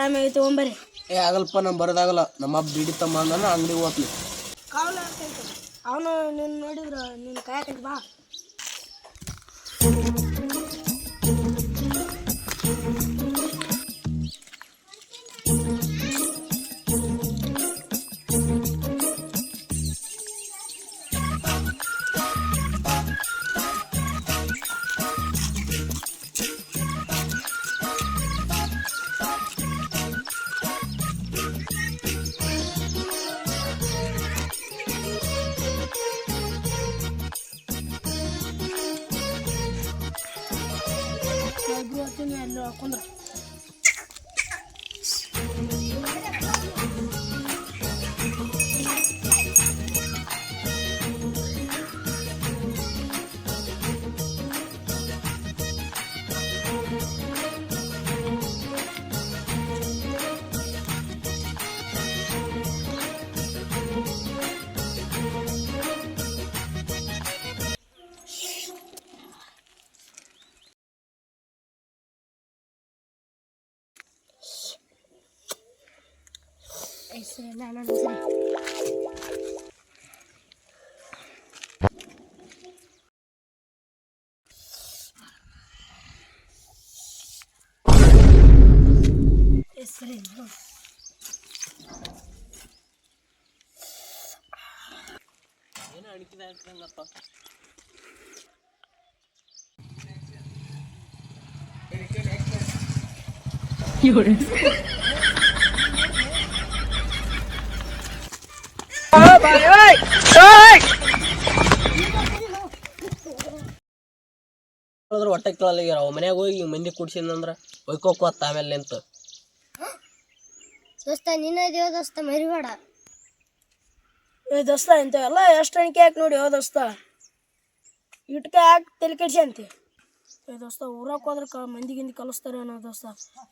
Time ಆಗೈತಿ ಹೋಗ್ಬರಿ. ಏ ಆಗಲ್ಪ ನಮ್ ಬರೋದಾಗಲ್ಲ, ನಮ್ಮ ಬಿಡಿ ತಮ್ಮ ಅಂದಾನ ಅಂಗಡಿಗೆ ಹೋಗ್ಲಿ. ಕಾವಲ ಅವನು ನಿನ್ನ ನೋಡಿದ್ರ ನಿನ್ನ ಕಾಯಕೈತಿ ಬಾ. ಅಲ್ಲಿ ಹಾಕೊಂಡ್ರ ಸರಿ ಏನೋ ಅಣಿಕಿದಾಗಪ್ಪ. ಹೊಟ್ಟೆ ಕೇಳಲ್ಲ ಮನ್ಯಾಗ ಹೋಗಿ ಮಂದಿ ಕುಡ್ಸಿದಂದ್ರ ಒಯ್ಕೋಕೋತ್ತ ಆಮೇಲೆ ನಿಂತ. ದೋಸ್ತ ನಿನ್ನದೇವ ದೋಸ್ತ ಮರಿಬೇಡ. ಏ ದೋಸ್ತ ಇಂಥವೆಲ್ಲ ಎಷ್ಟು ಅಣಿಕೆ ಹಾಕಿ ನೋಡಿ ಹೋ ದೋಸ್ತ, ಇಟ್ಕೆ ಹಾಕಿ ತಲೆ ಕೆಡ್ಸಿ ಅಂತಿ. ಏ ದೋಸ್ತ ಊರಕ್ಕೆ ಹೋದ್ರೆ ಮಂದಿಗಿಂದಿ ಕಲಿಸ್ತಾರೆ ಅನ್ನೋ ದೋಸ್ತ,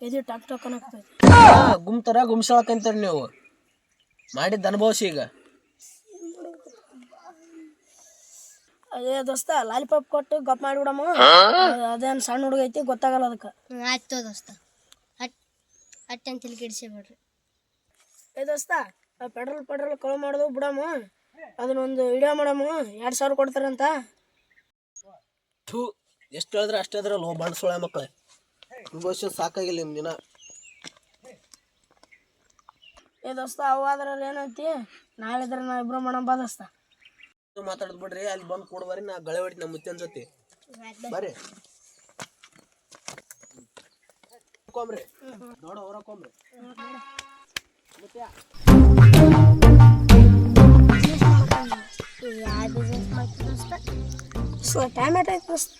ಎದಿ ಟಕ್ ಟಕ್ ಅನ್ನಕ್ತೈತಿ. ಗುಮ್ತಾರ ಗುಮ್ಸಾಳಕಂತೀರಿ ನೀವು, ಮಾಡಿದ್ದು ಅನುಭವಿಸಿ ಈಗ. ಅದೇ ದೋಸ್ತ ಲಾಲಿಪಾಪ್ ಕೊಟ್ಟು ಗಪ್ ಮಾಡಿಬಿಡಮ್ಮ, ಅದೇನು ಸಣ್ಣ ಹುಡುಗ ಐತಿ ಗೊತ್ತಾಗಲ್ಲ ಅದಕ್ಕೆ. ಆಯ್ತು ದೋಸ್ತ, ಅಟ್ಟಂತ ತಲೆ ಕೆಡಿಸಬೇಡ್ರಿ. ಏ ದೋಸ್ತ ಪೆಟ್ರೋಲ್ ಕಳು ಮಾಡೋದು ಬಿಡಮ್ಮ, ಅದನ್ನೊಂದು ವಿಡಿಯೋ ಮಾಡಮ್ಮ, 2000 ಕೊಡ್ತಾರಂತ. ಎಷ್ಟು ಹೇಳಿದ್ರೆ ಅಷ್ಟೇ ಅದ್ರಲ್ಲ ಬಣ್ಣ ಸೊಳ್ಳೆ ಮಕ್ಕಳೇ, ಅನುಭವಿಸಿ ಸಾಕಾಗಿಲ್ಲ ನಿಮ್ಮ ದಿನ. ಏ ದೋಸ್ತ ಅವು ಅದ್ರಲ್ಲಿ ಏನೈತಿ, ನಾಳಿದ್ರೆ ನಾ ಇಬ್ರು ಮಾಡಮ್ ಬಾ ದೋಸ್ತ. ಮಾತಾಡದ್ ಬಿಡ್ರಿ, ಅಲ್ಲಿ ಬಂದು ಕೊಡ್ಬಾರಿ, ನಾ ಗಳೆ ಹೊಡಿ ನಮ್ಮ ಮುತ್ತನ ಜೊತೆ ಬರ್ರಿ. ಕೊಂಬ್ರಿ ನೋಡ ಹೊರಕೊಂಬ್ರಿ ಟೈಮ್ ಏಟಾಯ್ತು ದೋಸ್ತ?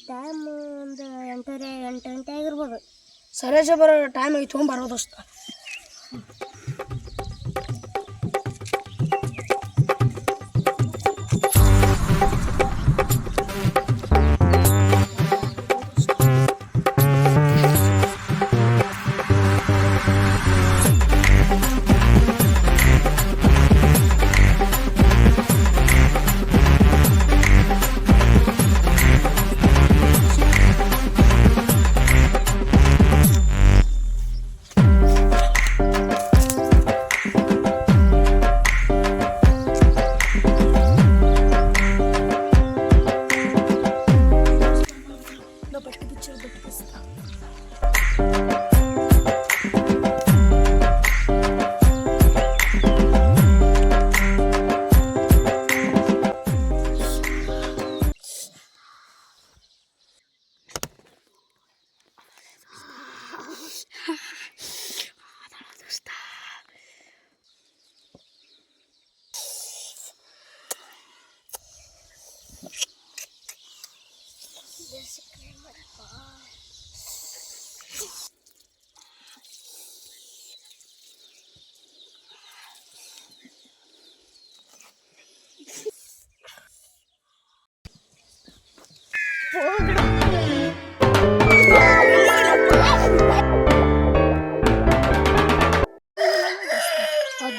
ಟೈಮ್ ಒಂದು 8 ಗಂಟೆ ಆಗಿರ್ಬೋದು. ಸರೇಜ ಬರೋ ಟೈಮ್ ಐತಿ, ತೊಗೊಂಬರೋ ದೋಸ್ತ.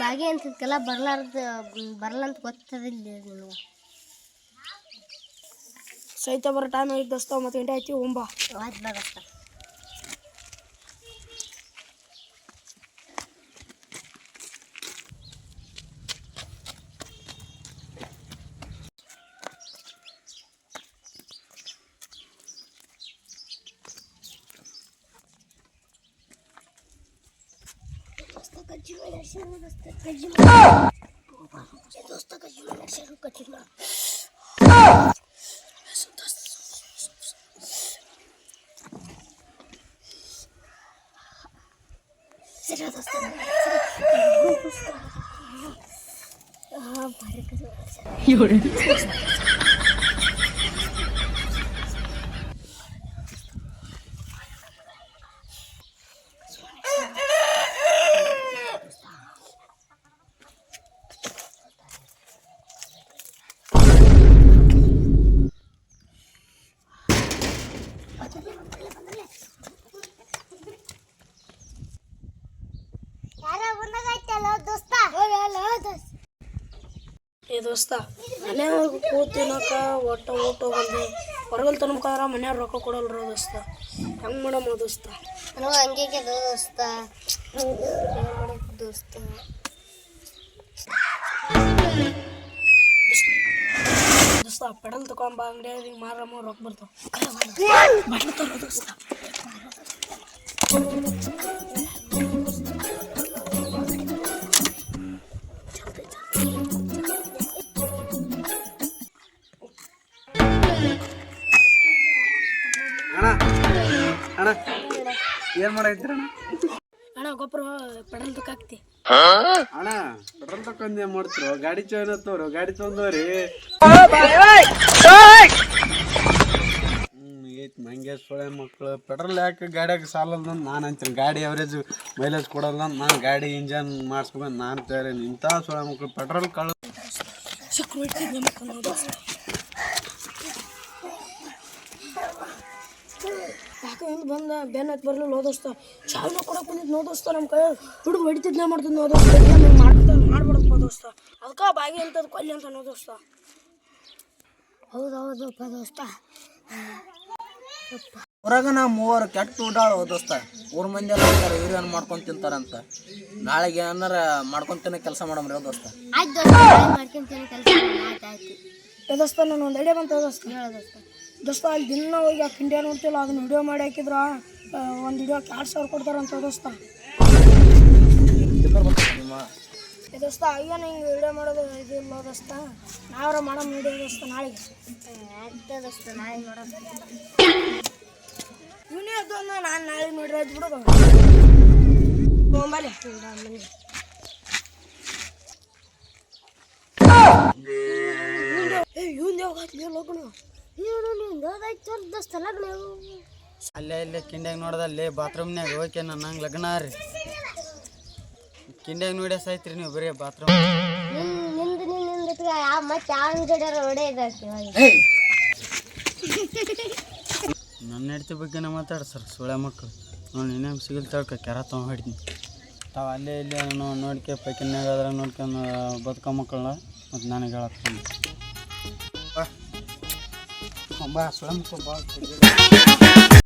ಬಾಗಿ ಅಂತದಕ್ಕೆಲ್ಲ ಬರಲ್ಲ ಅಂತ ಗೊತ್ತದಿಲ್ಲ ನಿಮಗೆ. ಸಹಿತ ಬರೋ ಟೈಮ್ ಐತೆ ದೋಸ್ತ, 9 ಗಂಟೆ ಆಯ್ತು, ಹೋಗ್ಬಾ. ಆಯ್ತು ಬಾ ದೋಸ್ತ. ಏ ದೋಸ್ತ ಮನೆಯವ್ರಿಗೆ ಕೂತಿನಕ ಒಟ್ಟ ಊಟ ಬಂದು ಹೊರಗಲ್ ತನಕ ಮನೆಯವ್ರು ರೊಕ್ಕ ಕೊಡಲ್ರ ದೋಸ್ತ ಹೆಂಗೆ ಮಾಡಮ್ಮ ದೋಸ್ತ ನನಗೂ ಹಂಗೆ ದೋಸ್ತ ದೋಸ್ತ ದೋಸ್ತ ಪೆಡಲ್ ತಗೊಂಬ ಅಂಗಡಿಯಾಗ ಮಾರಮ್ಮ ರೊಕ್ಕ ಬರ್ತಾವ ಬರ್ತಾರ ದೋಸ್ತ ಅಣ್ಣ ಏನ್ ಮಾಡೈತ್ರಿ ಅಣ್ಣ ಗೊಬ್ಬರ ಪೆಡಲ್ ತಕ್ಕಾಕ್ತಿ ಅಣ್ಣ ಪೆಟ್ರೋಲ್ ತಕೊಂಡ್ ಏನ್ ಮಾಡ್ತಿರೋ ಗಾಡಿ ಚೋನತ್ತವ್ರು ಗಾಡಿ ತೊಂದವ್ರಿ ಐತ್ ಮಂಗೆ ಸೊಳೆ ಮಕ್ಳು ಪೆಟ್ರೋಲ್ ಯಾಕೆ ಗಾಡಿಯಾಗ ಸಾಲಲ್ಲ ನಾನು ಅಂತೀನಿ ಗಾಡಿ ಅವರೇಜ್ ಮೈಲೇಜ್ ಕೊಡಲ್ಲ ನಾನು ಗಾಡಿ ಇಂಜನ್ ಮಾಡಿಸ್ಬೇಕಂತ ನಾನು ತಯಾರಿ ಇಂಥ ಸೊಳೆ ಮಕ್ಳು ಪೆಟ್ರೋಲ್ ಕಳ್ಳ ಯಾಕೆ ಹಿಂದೆ ಬಂದ ಬೆನ್ ಹತ್ತಿ ಬರ್ಲಿಲ್ಲ ಹೋದೋಸ್ತ ಚಾವ್ನ ಕೊಡಕ್ಕೆ ಬಂದಿದ್ದು ನೋದೋಸ್ತ ನಮ್ಮ ಕೈ ಹುಡುಗ ಹೊಡಿತಿದ್ನ ಮಾಡ್ತಿದ್ ನೋದೋಸ್ತ ಮಾಡ್ಬಿಡಪ್ಪ ದೋಸ್ತ ಅದಕ್ಕೆ ಬಾಗಿ ಅಂತದ್ ಕೊಲ್ಲಿ ಅಂತ ನೋದೋಸ್ತ ಹೌದೌದಪ್ಪ ದೋಸ್ತ ಹೊರಗ ನಾ ಮೂವರು ಕೆಟ್ಟ ಊಟಾಳ ದೋಸ್ತ ಊರ್ ಮಂದಿ ಎಲ್ಲ ಅಂತಾರೆ ಇವ್ರೇನು ಮಾಡ್ಕೊಂಡ್ ತಿಂತಾರಂತ ನಾಳೆಗೆ ಏನಾರ ಮಾಡ್ಕೊಂತೇನೆ ಕೆಲಸ ಮಾಡಮ್ರಿ ದೋಸ್ತ ಆಯ್ತು ದೋಸ್ತ ಮಾಡ್ಕೊಂತೀನಿ ಕೆಲಸ ಆಯ್ತು ಏ ದೋಸ್ತ ನಾನು ಒಂದು ಐಡಿಯಾ ಬಂತ ದೋಸ್ತ ಹೇಳ ದೋಸ್ತ ದೋಸ್ತ ಅಲ್ಲಿ ದಿನ ಹೋಗಿ ಆ ಕಿಂಡಿಯ ನೋಡ್ತಿಲ್ಲ ಅದನ್ನ ವಿಡಿಯೋ ಮಾಡಿ ಹಾಕಿದ್ರ ಒಂದು ವಿಡಿಯೋಕ್ಕೆ 2,000 ಕೊಡ್ತಾರಂತ ದೋಸ್ತ ಏ ದೋಸ್ತ ಅಯ್ಯನ ಹಿಂಗೆ ವಿಡಿಯೋ ಮಾಡೋದು ಇದಿಲ್ಲ ದೋಸ್ತ ನಾವ್ರ ಮಾಡೋ ವಿಡಿಯೋ ದೋಸ್ತ ನಾಳೆಗೆ ಆಯ್ತು ದೋಸ್ತ ನಾಳೆ ನೋಡೋಣ ಇವನೇ ಅದು ನಾನು ನಾಳೆ ನೋಡ್ರಿ ಅದು ಬಿಡೋದು ತೊಗೊಂಬಲ್ಲಿ ಇವ್ನು ಯಾವಾಗ ಲೋಕಣ ದೋಸ್ತ ಲಗ್ನ ಅಲ್ಲೇ ಇಲ್ಲೇ ಕಿಂಡ್ಯಾಗ ನೋಡ್ದಲ್ಲಿ ಬಾತ್ರೂಮ್ನ್ಯಾಗ ಹೋಗಿ ನನ್ನ ಹಂಗೆ ಲಗ್ನ ರೀ ಕಿಂಡ್ಯಾಗ ನೋಡಿ ಸಾಯ್ತ್ರಿ ನೀವು ಬರೀ ಬಾತ್ರೂಮ್ ನಿಂದು ಮತ್ತೆ ಯಾವ ಜೋಡ್ಯಾರ ಹೊಡೆಯದಾಗ್ತಿ ನನ್ನ ಹೆಡ್ತಿ ಬಗ್ಗೆನೇ ಮಾತಾಡ ಸರ್ ಸುಳೆ ಮಕ್ಕಳು ನೋಡಿ ಇನ್ನೇನು ಸಿಗಲ್ ತಳ್ಕ ಕೆರ ತೊಗೊಂಡು ಹೊಡಿತೀನಿ ತಾವು ಅಲ್ಲೇ ಇಲ್ಲೇ ನೋಡ್ಕೆ ಪೈಕಿನ್ಯಾಗ ಅದ್ರಾಗ ನೋಡ್ಕೊಂಡು ಬದುಕೋ ಮಕ್ಕಳನ್ನ ಮತ್ತು ನನಗೆ ಹೇಳತ್ತೀನಿ ಬಾ ಸುಳೆ ಮಕ್ಕಳು ಬಾ